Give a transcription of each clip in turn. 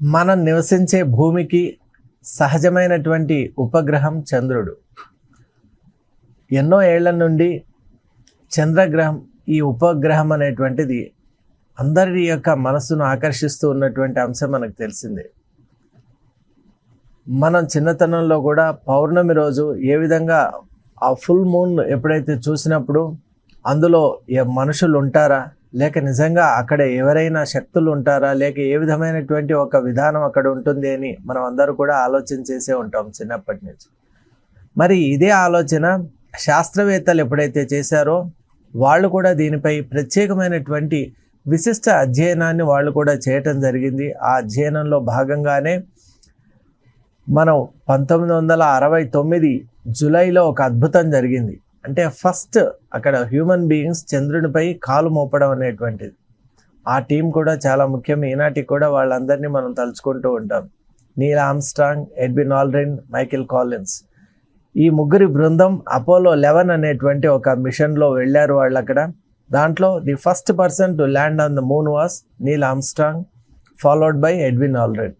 మనం నివసించే భూమికి సహజమైనటువంటి ఉపగ్రహం చంద్రుడు. ఎన్నో ఏళ్ల నుండి చంద్రగ్రహం, ఈ ఉపగ్రహం అనేటువంటిది అందరి యొక్క మనసును ఆకర్షిస్తూ ఉన్నటువంటి అంశం మనకు తెలిసిందే. మనం చిన్నతనంలో కూడా పౌర్ణమి రోజు ఏ విధంగా ఆ ఫుల్ మూన్ ఎప్పుడైతే చూసినప్పుడు అందులో మనుషులు ఉంటారా, లేక నిజంగా అక్కడ ఎవరైనా శక్తులు ఉంటారా, లేక ఏ విధమైనటువంటి ఒక విధానం అక్కడ ఉంటుంది అని మనం అందరూ కూడా ఆలోచన చేసే ఉంటాం చిన్నప్పటి నుంచి. మరి ఇదే ఆలోచన శాస్త్రవేత్తలు ఎప్పుడైతే చేశారో వాళ్ళు కూడా దీనిపై ప్రత్యేకమైనటువంటి విశిష్ట అధ్యయనాన్ని వాళ్ళు కూడా చేయటం జరిగింది. ఆ అధ్యయనంలో భాగంగానే మనం 1969 జూలైలో ఒక అద్భుతం జరిగింది. అంటే ఫస్ట్ అక్కడ హ్యూమన్ బీయింగ్స్ చంద్రునిపై కాలు మోపడం అనేటువంటిది. ఆ టీం కూడా చాలా ముఖ్యం. ఈనాటికి కూడా వాళ్ళందరినీ మనం తలుచుకుంటూ ఉంటాం. Neel Armstrong, Edwin Aldrin, Michael Collins, ఈ ముగ్గురి బృందం అపోలో 11 అనేటువంటి ఒక మిషన్లో వెళ్ళారు వాళ్ళు అక్కడ. దాంట్లో the first person to land on the moon was Neel Armstrong, followed by Edwin Aldrin.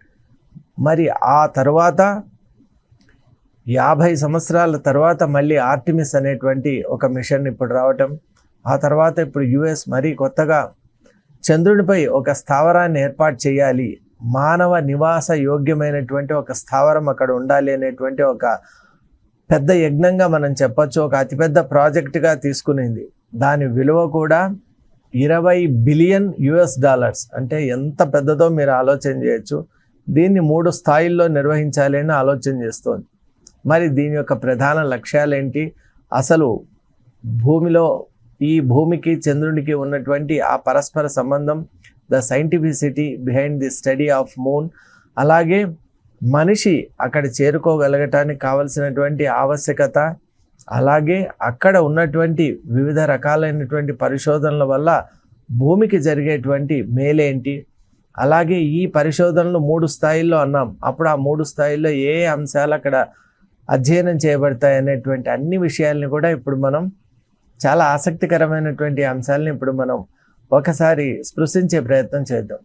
మరి ఆ తర్వాత 50 సంవత్సరాల తర్వాత మళ్ళీ ఆర్టిమిస్ అనేటువంటి ఒక మిషన్ ఇప్పుడు రావటం. ఆ తర్వాత ఇప్పుడు యుఎస్ మరీ కొత్తగా చంద్రునిపై ఒక స్థావరాన్ని ఏర్పాటు చేయాలి, మానవ నివాస యోగ్యమైనటువంటి ఒక స్థావరం అక్కడ ఉండాలి అనేటువంటి ఒక పెద్ద యజ్ఞంగా మనం చెప్పచ్చు. ఒక అతిపెద్ద ప్రాజెక్టుగా తీసుకునింది. దాని విలువ కూడా $20 బిలియన్. అంటే ఎంత పెద్దదో మీరు ఆలోచన చేయొచ్చు. దీన్ని 3 స్థాయిల్లో నిర్వహించాలి అని ఆలోచన చేస్తోంది. మరి దీని యొక్క ప్రధాన లక్ష్యాలేంటి, అసలు ఈ భూమికి చంద్రునికి ఉన్నటువంటి ఆ పరస్పర సంబంధం, the scientificity behind the study of moon, అలాగే మనిషి అక్కడ చేరుకోగలగటానికి కావలసినటువంటి ఆవశ్యకత, అలాగే అక్కడ ఉన్నటువంటి వివిధ రకాలైనటువంటి పరిశోధనల వల్ల భూమికి జరిగేటువంటి మేలేంటి, అలాగే ఈ పరిశోధనలు 3 స్థాయిల్లో అన్నాం. అప్పుడు ఆ 3 స్థాయిల్లో ఏ అంశాలు అక్కడ అధ్యయనం చేయబడతాయి అనేటువంటి అన్ని విషయాల్ని కూడా ఇప్పుడు మనం చాలా ఆసక్తికరమైనటువంటి అంశాలని ఇప్పుడు మనం ఒకసారి స్పృశించే ప్రయత్నం చేద్దాం.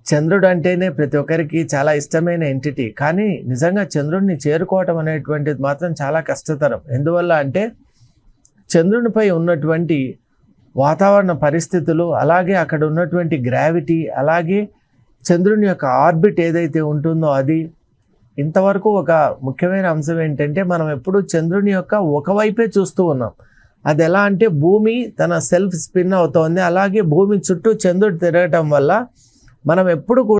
చంద్రుడు అంటేనే ప్రతి ఒక్కరికి చాలా ఇష్టమైన ఎంటిటీ, కానీ నిజంగా చంద్రుడిని చేరుకోవటం అనేటువంటిది మాత్రం చాలా కష్టతరం. ఎందువల్ల అంటే చంద్రునిపై ఉన్నటువంటి వాతావరణ పరిస్థితులు, అలాగే అక్కడ ఉన్నటువంటి గ్రావిటీ, అలాగే చంద్రుని యొక్క ఆర్బిట్ ఏదైతే ఉంటుందో అది. ఇంతవరకు ఒక ముఖ్యమైన అంశం ఏంటంటే మనం ఎప్పుడు చంద్రుని యొక్క ఒకవైపే చూస్తూ ఉన్నాం. అది ఎలా అంటే భూమి తన సెల్ఫ్ స్పిన్ అవుతోంది, అలాగే భూమి చుట్టూ చంద్రుడు తిరగటం వల్ల మనం ఎప్పుడు